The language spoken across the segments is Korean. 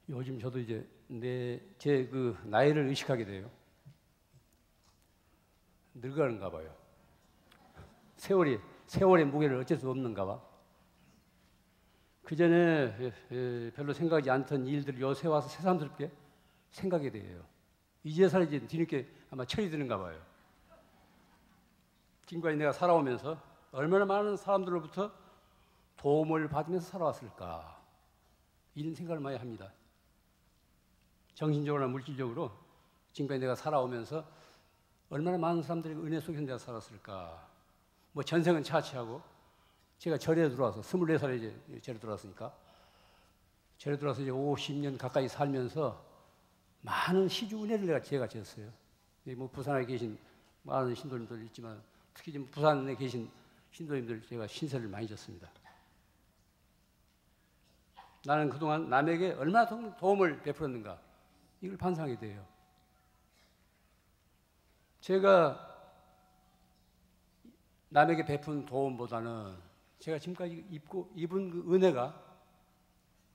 요즘 저도 이제 제 그 나이를 의식하게 돼요. 늙어가는가 봐요. 세월의 무게를 어쩔 수 없는가 봐. 그전에 별로 생각하지 않던 일들 요새 와서 새삼스럽게 생각이 돼요. 이제서 이제 뒤늦게 아마 철이 드는가 봐요. 지금까지 내가 살아오면서 얼마나 많은 사람들로부터 도움을 받으면서 살아왔을까, 이런 생각을 많이 합니다. 정신적으로나 물질적으로 지금까지 내가 살아오면서 얼마나 많은 사람들의 은혜 속에서 내가 살았을까. 뭐 전생은 차치하고 제가 절에 들어와서 24살에 이제 절에 들어왔으니까 절에 들어와서 이제 50년 가까이 살면서 많은 시주 은혜를 제가 지었어요. 뭐 부산에 계신 많은 신도님들 있지만 특히 지금 부산에 계신 신도님들 제가 신세를 많이 졌습니다. 나는 그동안 남에게 얼마나 도움을 베풀었는가, 이걸 반성하게 돼요. 제가 남에게 베푼 도움보다는 제가 지금까지 입은 그 은혜가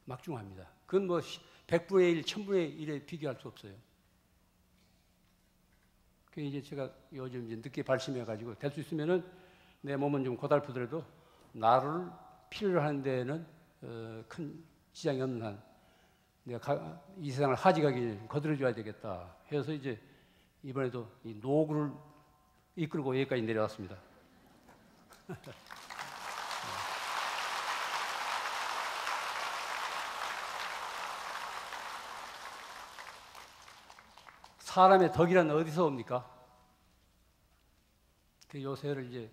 막중합니다. 그건 뭐 100분의 1, 1000분의 1에 비교할 수 없어요. 그 이제 제가 요즘 이제 늦게 발심해가지고 될 수 있으면은 내 몸은 좀 고달프더라도 나를 필요로 하는 데는 큰 지장이 없는 한 내가 이 세상을 하직하기 거들어줘야 되겠다 해서 이제 이번에도 이 노구를 이끌고 여기까지 내려왔습니다. 사람의 덕이란 어디서 옵니까? 그 요새를 이제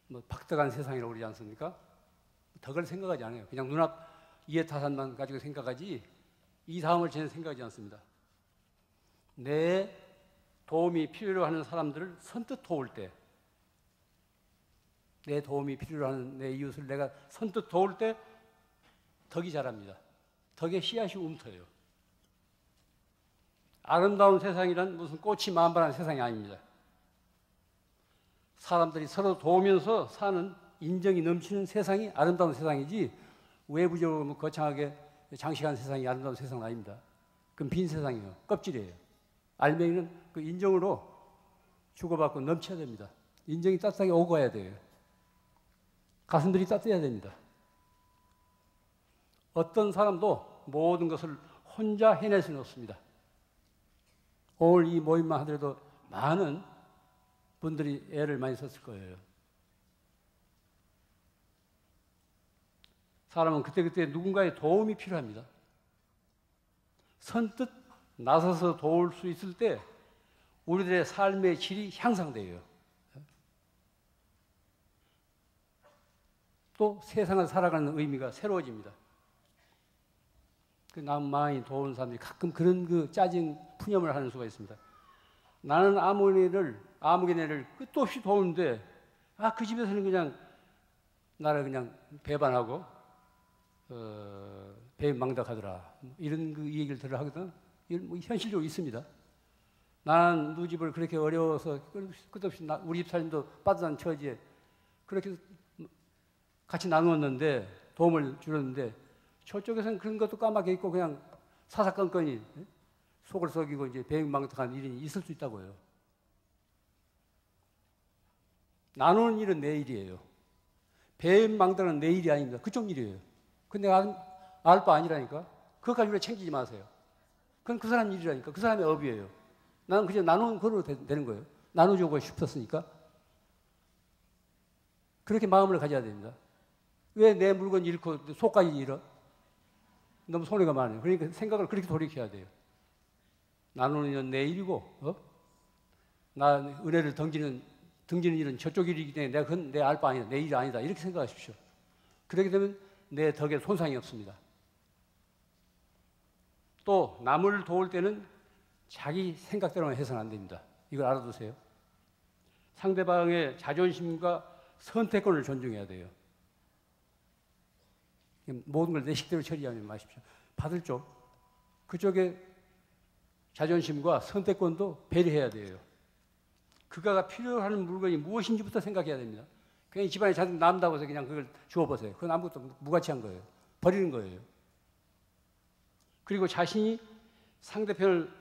뭐 박덕한 세상이라고 그러지 않습니까? 덕을 생각하지 않아요. 그냥 눈앞 이해타산만 가지고 생각하지 이 다음을 전혀 생각하지 않습니다. 내 도움이 필요로 하는 사람들을 선뜻 도울 때, 내 도움이 필요로 하는 내 이웃을 내가 선뜻 도울 때 덕이 자랍니다. 덕의 씨앗이 움터요. 아름다운 세상이란 무슨 꽃이 만발한 세상이 아닙니다. 사람들이 서로 도우면서 사는 인정이 넘치는 세상이 아름다운 세상이지, 외부적으로 거창하게 장식한 세상이 아름다운 세상은 아닙니다. 그건 빈 세상이에요. 껍질이에요. 알맹이는 그 인정으로 주고받고 넘쳐야 됩니다. 인정이 따뜻하게 오고 가야 돼요. 가슴들이 따뜻해야 됩니다. 어떤 사람도 모든 것을 혼자 해낼 수는 없습니다. 오늘 이 모임만 하더라도 많은 분들이 애를 많이 썼을 거예요. 사람은 그때그때 누군가의 도움이 필요합니다. 선뜻 나서서 도울 수 있을 때 우리들의 삶의 질이 향상돼요. 또 세상을 살아가는 의미가 새로워집니다. 그 남 많이 도우는 사람들이 가끔 그런 그 짜증 푸념을 하는 수가 있습니다. 나는 아무개네를 끝도 없이 도우는데 그 집에서는 그냥 나를 그냥 배반하고 배은망덕하더라, 이런 그 얘기를 들어 하거든. 이건 뭐 현실적으로 있습니다. 나는 누 집을 그렇게 어려워서 끝없이 우리 집 사람도 빠듯한 처지에 그렇게 같이 나누었는데, 도움을 주었는데 저쪽에서는 그런 것도 까맣게 있고 그냥 사사건건이 속을 썩이고 이제 배은망덕한 일이 있을 수 있다고요. 나누는 일은 내 일이에요. 배은망덕은 내 일이 아닙니다. 그쪽 일이에요. 근데 알 바 아니라니까. 그것까지 우리가 챙기지 마세요. 그건 그 사람 일이라니까. 그 사람의 업이에요. 나는 그냥 나누는 걸로 되는 거예요. 나눠주고 싶었으니까. 그렇게 마음을 가져야 됩니다. 왜 내 물건 잃고 속까지 잃어? 너무 손해가 많아요. 그러니까 생각을 그렇게 돌이켜야 돼요. 나누는 일은 내 일이고, 나 은혜를 등지는 일은 저쪽 일이기 때문에 내가 그건 내 알 바 아니다. 내 일이 아니다. 이렇게 생각하십시오. 그렇게 되면 내 덕에 손상이 없습니다. 또 남을 도울 때는 자기 생각대로만 해서는 안 됩니다. 이걸 알아두세요. 상대방의 자존심과 선택권을 존중해야 돼요. 모든 걸 내 식대로 처리하지 마십시오. 받을 쪽, 그쪽의 자존심과 선택권도 배려해야 돼요. 그가 필요하는 물건이 무엇인지부터 생각해야 됩니다. 그냥 집안에 자주 남다고 해서 그냥 그걸 주워보세요. 그건 아무것도 무가치한 거예요. 버리는 거예요. 그리고 자신이 상대편을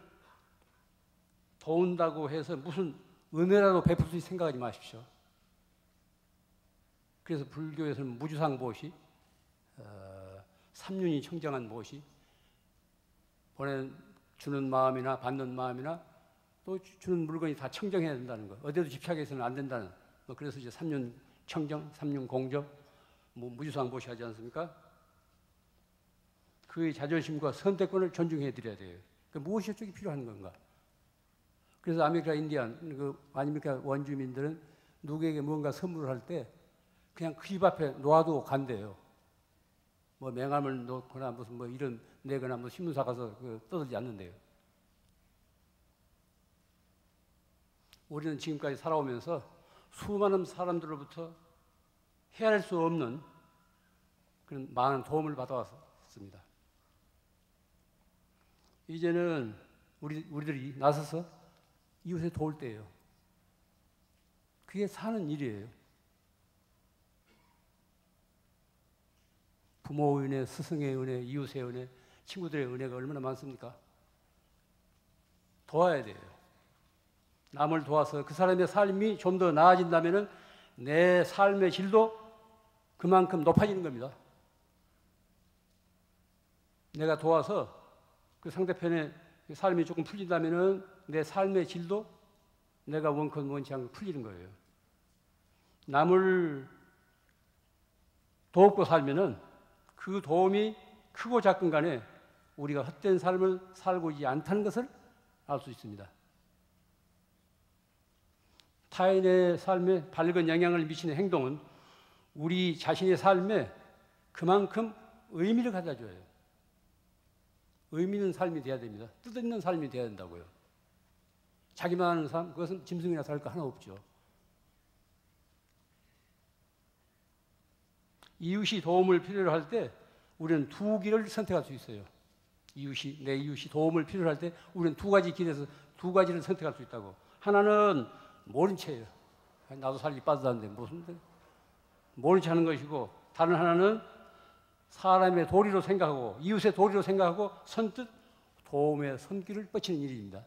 도운다고 해서 무슨 은혜라도 베풀 수 있는 생각하지 마십시오. 그래서 불교에서는 무주상보시, 삼륜이 청정한 보시, 보내주는 마음이나 받는 마음이나 또 주는 물건이 다 청정해야 된다는 거. 어디에도 집착해서는 안 된다는. 그래서 이제 삼륜 청정, 삼륜 공정, 무주상보시 하지 않습니까? 그의 자존심과 선택권을 존중해 드려야 돼요. 무엇이 어쩌기 필요한 건가? 그래서 아메리카 인디안, 아메리카 원주민들은 누구에게 뭔가 선물을 할 때 그냥 그 집 앞에 놓아두고 간대요. 뭐 맹암을 놓거나 무슨 뭐 이런 내거나 뭐 신문사 가서 떠들지 않는데요. 우리는 지금까지 살아오면서 수많은 사람들로부터 헤아릴 수 없는 그런 많은 도움을 받아왔습니다. 이제는 우리들이 나서서 이웃에 도울 때예요. 그게 사는 일이에요. 부모의 은혜, 스승의 은혜, 이웃의 은혜, 친구들의 은혜가 얼마나 많습니까? 도와야 돼요. 남을 도와서 그 사람의 삶이 좀 더 나아진다면 내 삶의 질도 그만큼 높아지는 겁니다. 내가 도와서 그 상대편의 삶이 조금 풀린다면 내 삶의 질도 내가 원컨 원치 않고 풀리는 거예요. 남을 돕고 살면은 그 도움이 크고 작건 간에 우리가 헛된 삶을 살고 있지 않다는 것을 알 수 있습니다. 타인의 삶에 밝은 영향을 미치는 행동은 우리 자신의 삶에 그만큼 의미를 갖다 줘요. 의미 있는 삶이 돼야 됩니다. 뜻있는 삶이 돼야 된다고요. 자기만 하는 삶, 그것은 짐승이나 다를 거 하나 없죠. 이웃이 도움을 필요로 할 때 우리는 두 길을 선택할 수 있어요. 내 이웃이 도움을 필요로 할 때 우리는 두 가지 길에서 두 가지를 선택할 수 있다고. 하나는 모른 채예요. 나도 살기 빠듯한데 무슨 모른 채 하는 것이고, 다른 하나는 사람의 도리로 생각하고 이웃의 도리로 생각하고 선뜻 도움의 손길을 뻗치는 일입니다.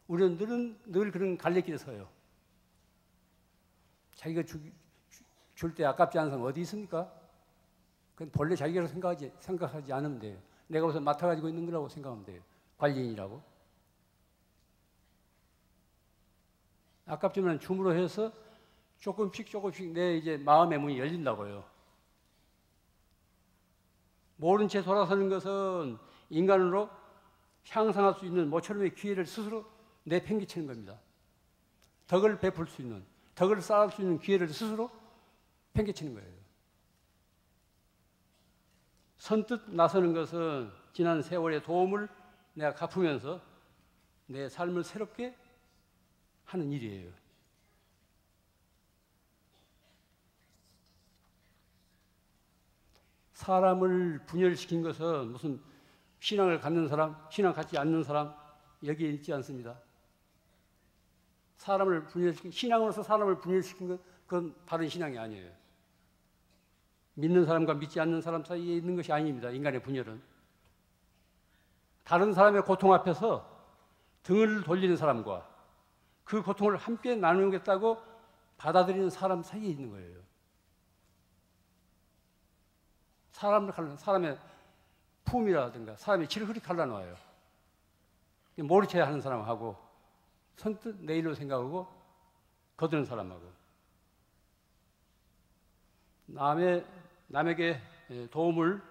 우리는 늘 그런 갈래길에 서요. 자기가 줄 때 아깝지 않은 사람 어디 있습니까? 그건 본래 자기가 생각하지 않으면 돼요. 내가 우선 맡아가지고 있는 거라고 생각하면 돼요. 관리인이라고. 아깝지만 줌으로 해서 조금씩 내 이제 마음의 문이 열린다고요. 모른 채 돌아서는 것은 인간으로 향상할 수 있는 모처럼의 기회를 스스로 내팽개치는 겁니다. 덕을 베풀 수 있는, 덕을 쌓을 수 있는 기회를 스스로 팽개치는 거예요. 선뜻 나서는 것은 지난 세월의 도움을 내가 갚으면서 내 삶을 새롭게 하는 일이에요. 사람을 분열시킨 것은 무슨 신앙을 갖는 사람, 신앙 갖지 않는 사람 여기에 있지 않습니다. 신앙으로서 사람을 분열시킨 것, 그건 바른 신앙이 아니에요. 믿는 사람과 믿지 않는 사람 사이에 있는 것이 아닙니다. 인간의 분열은. 다른 사람의 고통 앞에서 등을 돌리는 사람과 그 고통을 함께 나누겠다고 받아들이는 사람 사이에 있는 거예요. 사람의 품이라든가 사람의 질을 흐리 갈라놓아요. 모른 채 하는 사람하고 선뜻 내 일로 생각하고 거드는 사람하고 남에게 도움을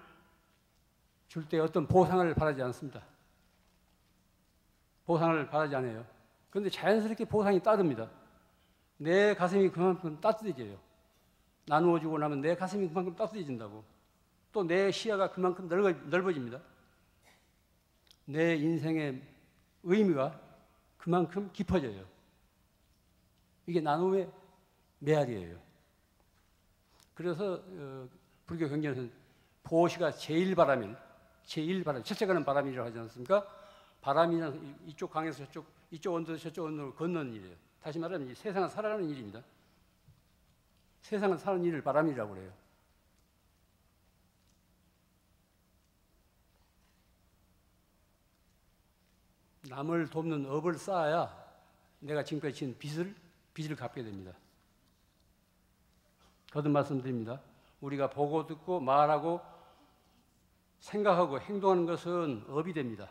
줄 때 어떤 보상을 바라지 않습니다. 보상을 바라지 않아요. 그런데 자연스럽게 보상이 따릅니다. 내 가슴이 그만큼 따뜻해져요. 나누어주고 나면 내 가슴이 그만큼 따뜻해진다고. 또 내 시야가 그만큼 넓어집니다. 내 인생의 의미가 그만큼 깊어져요. 이게 나눔의 메아리예요. 그래서 불교 경전에서는 보시가 제일바람, 첫째 가는 바람이라고 하지 않습니까? 바람이란 이쪽 강에서 이쪽 언덕에서 저쪽 언덕으로 건너는 일이에요. 다시 말하면 세상은 살아가는 일입니다. 세상은 사는 일을 바람이라고 그래요. 남을 돕는 업을 쌓아야 내가 지금까지 지은 빚을 갚게 됩니다. 거듭 말씀드립니다. 우리가 보고 듣고 말하고 생각하고 행동하는 것은 업이 됩니다.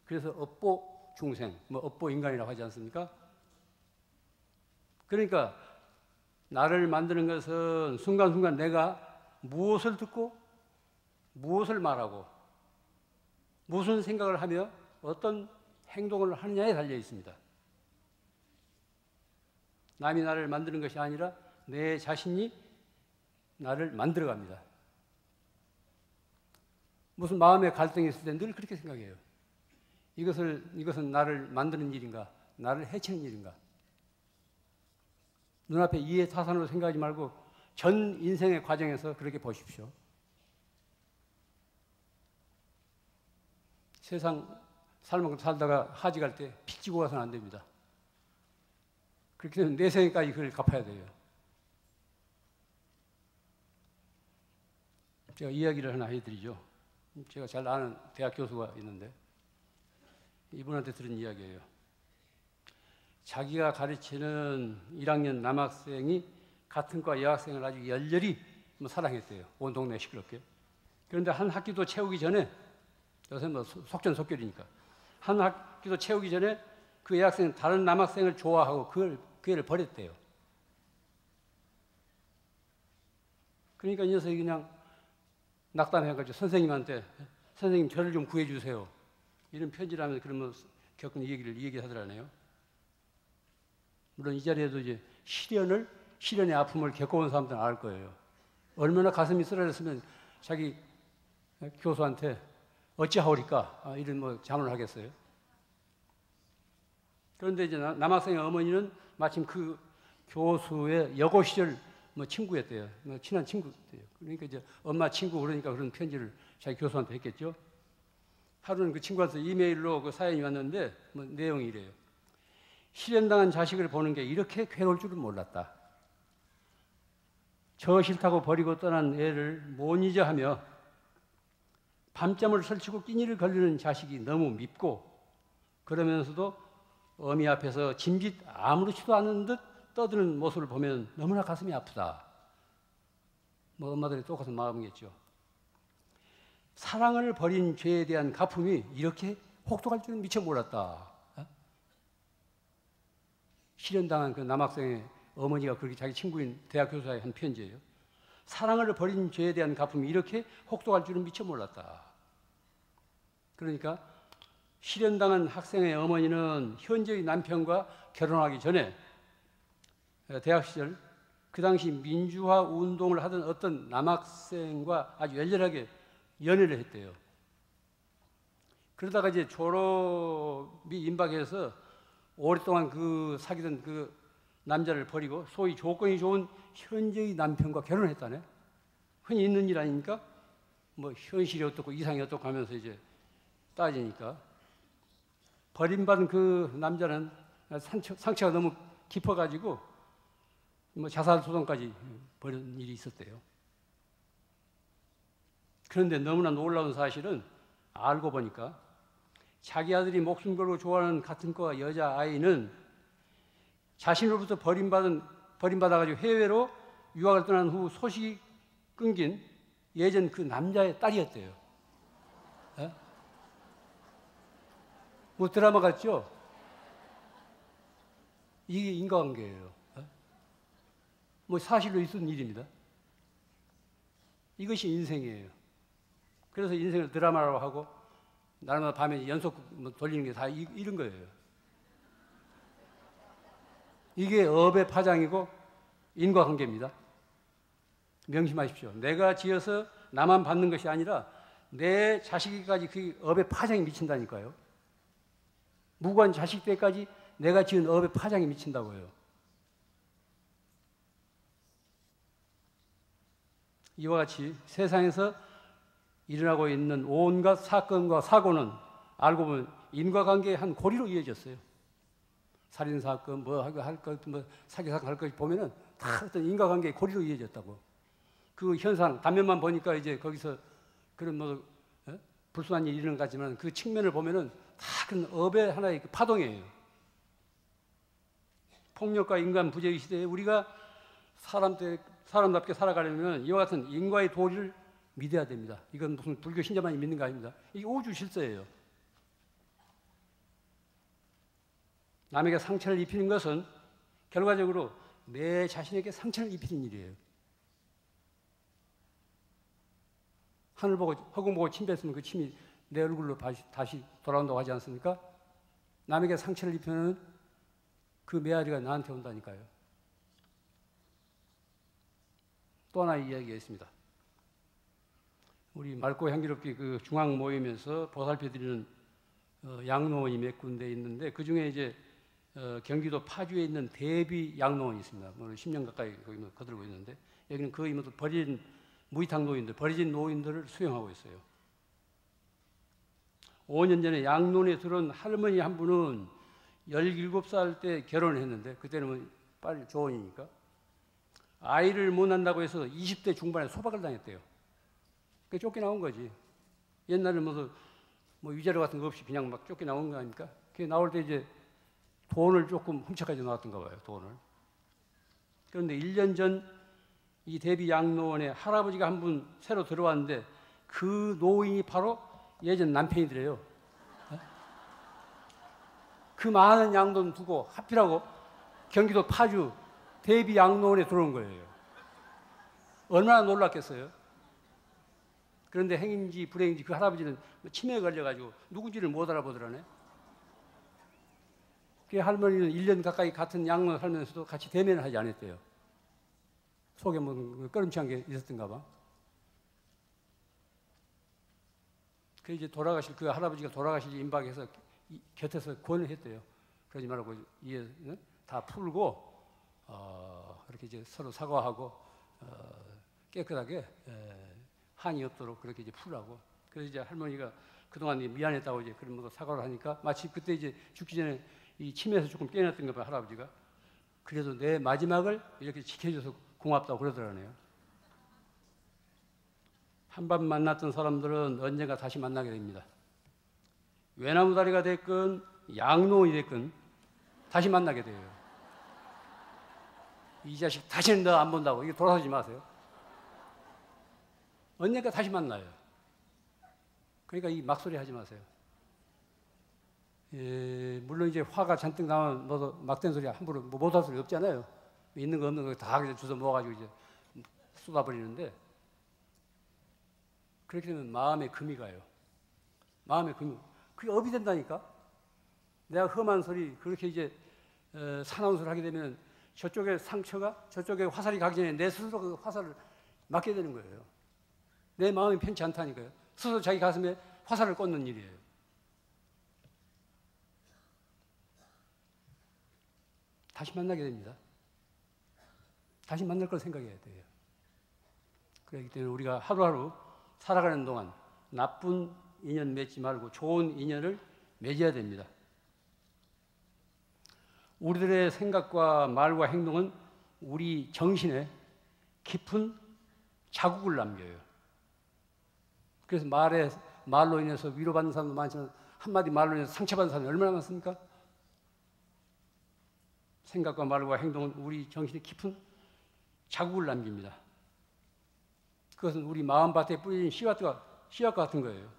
그래서 업보 중생, 업보 인간이라고 하지 않습니까? 그러니까 나를 만드는 것은 순간순간 내가 무엇을 듣고 무엇을 말하고 무슨 생각을 하며 어떤 행동을 하느냐에 달려 있습니다. 남이 나를 만드는 것이 아니라 내 자신이 나를 만들어갑니다. 무슨 마음의 갈등이 있을 때 늘 그렇게 생각해요. 이것은 나를 만드는 일인가? 나를 해치는 일인가? 눈앞에 이해타산으로 생각하지 말고 전 인생의 과정에서 그렇게 보십시오. 세상 살만큼 살다가 하지 갈 때 픽 지고 가서는 안 됩니다. 그렇게 되면 내 생에까지 그걸 갚아야 돼요. 제가 이야기를 하나 해드리죠. 제가 잘 아는 대학 교수가 있는데 이분한테 들은 이야기예요. 자기가 가르치는 1학년 남학생이 같은 과 여학생을 아주 열렬히 사랑했대요. 온 동네 시끄럽게. 그런데 한 학기도 채우기 전에, 요새 속전속결이니까, 한 학기도 채우기 전에 그 여학생은 다른 남학생을 좋아하고 그 애를 버렸대요. 그러니까 이 녀석이 그냥 낙담해가지고 선생님한테, 선생님 저를 좀 구해주세요, 이런 편지를 하면서 그러면 겪은 얘기를 하더라네요. 물론 이 자리에도 이제 시련의 아픔을 겪어온 사람들은 알 거예요. 얼마나 가슴이 쓰라렸으면 자기 교수한테 어찌하오리까 이런 자문을 하겠어요. 그런데 이제 남학생의 어머니는 마침 그 교수의 여고 시절 친구였대요. 친한 친구였대요. 그러니까 이제 엄마 친구 그러니까 그런 편지를 자기 교수한테 했겠죠. 하루는 그 친구한테 이메일로 그 사연이 왔는데 내용이 이래요. 실현당한 자식을 보는 게 이렇게 괴로울 줄은 몰랐다. 저 싫다고 버리고 떠난 애를 못 잊어 하며 밤잠을 설치고 끼니를 걸리는 자식이 너무 밉고, 그러면서도 어미 앞에서 짐짓 아무렇지도 않은 듯 떠드는 모습을 보면 너무나 가슴이 아프다. 엄마들이 똑같은 마음이겠죠. 사랑을 버린 죄에 대한 갚음이 이렇게 혹독할 줄은 미처 몰랐다. 실현당한 그 남학생의 어머니가 그렇게 자기 친구인 대학 교수에 한 편지예요. 사랑을 버린 죄에 대한 갚음이 이렇게 혹독할 줄은 미처 몰랐다. 그러니까 실현당한 학생의 어머니는 현재의 남편과 결혼하기 전에 대학 시절 그 당시 민주화 운동을 하던 어떤 남학생과 아주 열렬하게 연애를 했대요. 그러다가 이제 졸업이 임박해서 오랫동안 그 사귀던 그 남자를 버리고 소위 조건이 좋은 현재의 남편과 결혼을 했다네. 흔히 있는 일 아닙니까? 현실이 어떻고 이상이 어떻고 하면서 이제 따지니까 버림받은 그 남자는 상처가 너무 깊어가지고 자살 소송까지 벌인 일이 있었대요. 그런데 너무나 놀라운 사실은 알고 보니까 자기 아들이 목숨 걸고 좋아하는 같은 과 여자아이는 자신으로부터 버림받아가지고 해외로 유학을 떠난 후 소식이 끊긴 예전 그 남자의 딸이었대요. 드라마 같죠? 이게 인과관계예요. 사실로 있었던 일입니다. 이것이 인생이에요. 그래서 인생을 드라마라고 하고 날마다 밤에 연속 돌리는 게 다 이런 거예요. 이게 업의 파장이고 인과관계입니다. 명심하십시오. 내가 지어서 나만 받는 것이 아니라 내 자식에게까지 그 업의 파장이 미친다니까요. 무관 자식 때까지 내가 지은 업의 파장이 미친다고요. 이와 같이 세상에서 일어나고 있는 온갖 사건과 사고는 알고 보면 인과관계의 한 고리로 이어졌어요. 살인사건, 사기사건 할 것 보면은 다 어떤 인과관계의 고리로 이어졌다고. 그 현상, 단면만 보니까 이제 거기서 그런 불순한 일이 일어난 것 같지만 그 측면을 보면은 다 그런 업의 하나의 그 파동이에요. 폭력과 인간 부재의 시대에 우리가 사람답게 살아가려면 이와 같은 인과의 도리를 믿어야 됩니다. 이건 무슨 불교 신자만이 믿는 거 아닙니다. 이게 우주 실서예요. 남에게 상처를 입히는 것은 결과적으로 내 자신에게 상처를 입히는 일이에요. 하늘 보고 허공 보고 침 뱉으면 그 침이 내 얼굴로 다시 돌아온다고 하지 않습니까? 남에게 상처를 입히면 그 메아리가 나한테 온다니까요. 또 하나의 이야기가 있습니다. 우리 맑고 향기롭게 그 중앙 모임에서 보살펴드리는 양로원이 몇 군데 있는데 그 중에 이제 경기도 파주에 있는 대비 양로원이 있습니다. 10년 가까이 거기 거들고 있는데 여기는 거의 버린 무위탁 노인들, 버려진 노인들을 수용하고 있어요. 5년 전에 양로원에 들어온 할머니 한 분은 17살 때 결혼을 했는데 그때는 빨리 조언이니까 아이를 못 낳는다고 해서 20대 중반에 소박을 당했대요. 그게 쫓겨나온 거지. 옛날에 뭐 위자료 같은 거 없이 그냥 막 쫓겨나온 거 아닙니까? 그게 나올 때 이제 돈을 조금 훔쳐가지고 나왔던가 봐요, 돈을. 그런데 1년 전 이 대비 양로원에 할아버지가 한 분 새로 들어왔는데 그 노인이 바로 예전 남편이더래요. 그 많은 양돈 두고 하필하고 경기도 파주 대비 양로원에 들어온 거예요. 얼마나 놀랐겠어요. 그런데 행인지 불행인지 그 할아버지는 치매에 걸려가지고 누군지를 못 알아보더라네. 그 할머니는 1년 가까이 같은 양로원 살면서도 같이 대면을 하지 않았대요. 속에 뭐 꺼름치한 게 있었던가 봐. 그 이제 그 할아버지가 돌아가실 임박해서 곁에서 권을 했대요. 그러지 말고 다 풀고 그렇게 이제 서로 사과하고 깨끗하게 한이 없도록 그렇게 이제 풀라고. 그래서 이제 할머니가 그동안 미안했다고 이제 그런 사과를 하니까 마치 그때 이제 죽기 전에 이 치매에서 조금 깨어났던가 봐 할아버지가. 그래도 내 마지막을 이렇게 지켜줘서 고맙다고 그러더라네요. 한 번 만났던 사람들은 언젠가 다시 만나게 됩니다. 외나무다리가 됐건 양로원이 됐건 다시 만나게 돼요. 이 자식 다시는 너 안 본다고 이게 돌아서지 마세요. 언젠가 다시 만나요. 그러니까 이 막소리 하지 마세요. 물론 이제 화가 잔뜩 나면 너도 막된 소리 함부로 못할 소리 없잖아요. 있는 거 없는 거 다 그냥 주워 모아가지고 이제 쏟아버리는데 그렇게 되면 마음에 금이 가요. 마음에 금이. 그게 업이 된다니까. 내가 험한 소리 그렇게 이제 사나운 소리를 하게 되면 저쪽에 상처가 저쪽에 화살이 가기 전에 내 스스로 그 화살을 맞게 되는 거예요. 내 마음이 편치 않다니까요. 스스로 자기 가슴에 화살을 꽂는 일이에요. 다시 만나게 됩니다. 다시 만날 걸 생각해야 돼요. 그렇기 때문에 우리가 하루하루 살아가는 동안 나쁜 인연 맺지 말고 좋은 인연을 맺어야 됩니다. 우리들의 생각과 말과 행동은 우리 정신에 깊은 자국을 남겨요. 그래서 말로 인해서 위로받는 사람도 많지만 한마디 말로 인해서 상처받는 사람이 얼마나 많습니까? 생각과 말과 행동은 우리 정신에 깊은 자국을 남깁니다. 그것은 우리 마음밭에 뿌려진 씨앗과 같은 거예요.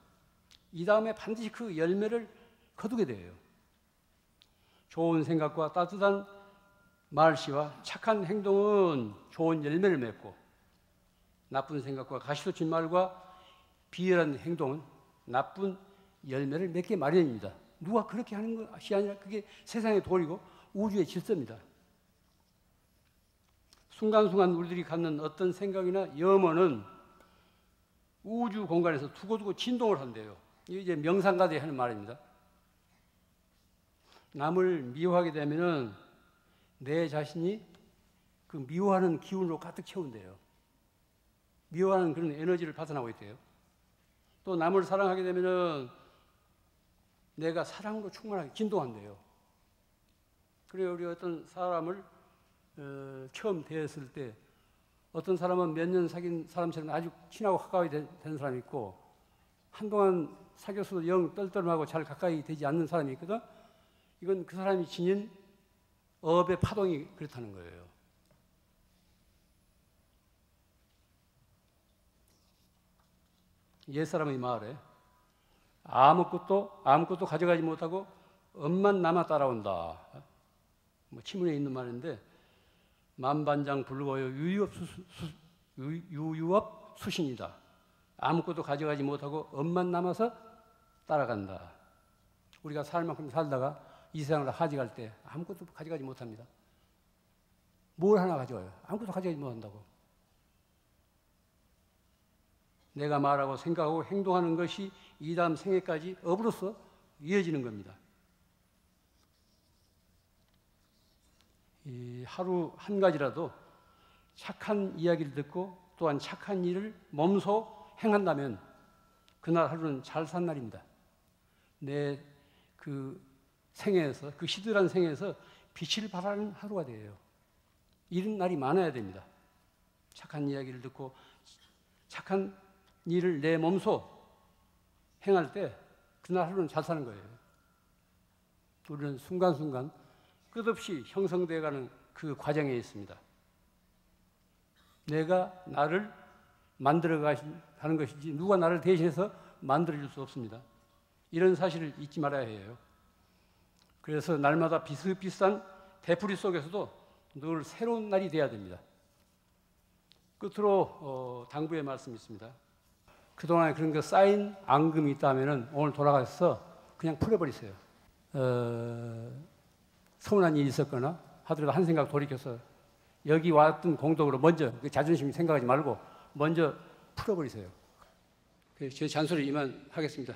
이 다음에 반드시 그 열매를 거두게 돼요. 좋은 생각과 따뜻한 말씨와 착한 행동은 좋은 열매를 맺고 나쁜 생각과 가시돋친 말과 비열한 행동은 나쁜 열매를 맺게 마련입니다. 누가 그렇게 하는 것이 아니라 그게 세상의 도리고 우주의 질서입니다. 순간순간 우리들이 갖는 어떤 생각이나 염원은 우주 공간에서 두고두고 진동을 한대요. 이게 이제 명상가들이 하는 말입니다. 남을 미워하게 되면은 내 자신이 그 미워하는 기운으로 가득 채운대요. 미워하는 그런 에너지를 발산하고 있대요. 또 남을 사랑하게 되면은 내가 사랑으로 충만하게 진동한대요. 그래요. 우리 어떤 사람을 처음 대했을 때 어떤 사람은 몇 년 사귄 사람처럼 아주 친하고 가까이 된 사람이 있고 한동안 사귀었어도 영 떨떠름하고 잘 가까이 되지 않는 사람이 있거든. 이건 그 사람이 지닌 업의 파동이 그렇다는 거예요. 옛사람의 말에 아무것도 가져가지 못하고 업만 남아 따라온다. 뭐 치문에 있는 말인데 만반장 불거여 유유업 수신이다. 아무것도 가져가지 못하고 업만 남아서 따라간다. 우리가 살 만큼 살다가 이 세상을 하직할 때 아무것도 가져가지 못합니다. 뭘 하나 가져와요? 아무것도 가져가지 못한다고. 내가 말하고 생각하고 행동하는 것이 이 다음 생애까지 업으로서 이어지는 겁니다. 하루 한 가지라도 착한 이야기를 듣고 또한 착한 일을 몸소 행한다면 그날 하루는 잘 산 날입니다. 내 그 생애에서, 그 시들한 생애에서 빛을 발하는 하루가 돼요. 이런 날이 많아야 됩니다. 착한 이야기를 듣고 착한 일을 내 몸소 행할 때 그날 하루는 잘 사는 거예요. 우리는 순간순간 끝없이 형성되어가는 그 과정에 있습니다. 내가 나를 만들어가는 것이지 누가 나를 대신해서 만들어줄 수 없습니다. 이런 사실을 잊지 말아야 해요. 그래서 날마다 비슷비슷한 되풀이 속에서도 늘 새로운 날이 돼야 됩니다. 끝으로 당부의 말씀이 있습니다. 그동안에 그런 거 쌓인 앙금이 있다면 오늘 돌아가서 그냥 풀어버리세요. 서운한 일이 있었거나 하더라도 한 생각 돌이켜서 여기 왔던 공덕으로 먼저 자존심 생각하지 말고 먼저 풀어버리세요. 제 잔소리 이만 하겠습니다.